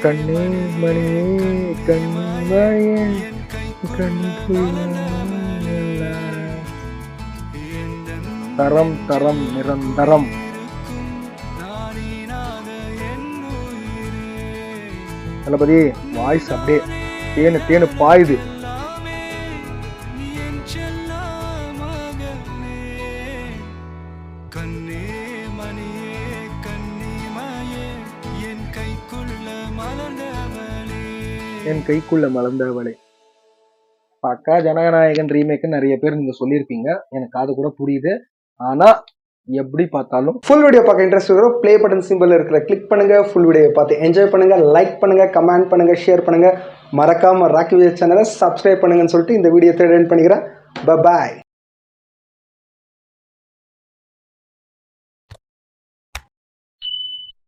கண்ணே மணியே கண்மணியே தரம் தரம் நிரந்தரம். தளபதி வாய்ஸ் அப்படியே தேனு தேனு பாயுது. என் கைக்குள்ள மலர்ந்தவளே. பக்கா ஜனநாயகன் ரீமேக்கு நிறைய பேர் நீங்க சொல்லியிருப்பீங்க, எனக்கு அது கூட புரியுது. ஆனா எப்படி பார்த்தாலும் ஃபுல் வீடியோ பார்க்க இன்ட்ரெஸ்ட் வரும், ப்ளே பட்டன் சிம்பிள் இருக்கிற கிளிக் பண்ணுங்க. ஃபுல் வீடியோ பார்த்து என்ஜாய் பண்ணுங்க. லைக் பண்ணுங்க, கமெண்ட் பண்ணுங்க, ஷேர் பண்ணுங்க. மறக்காம ராக்கி விஜய் சேனலை சப்ஸ்கிரைப் பண்ணுங்கன்னு சொல்லிட்டு இந்த வீடியோ எண்ட் பண்ணிக்கிறேன். பாய்.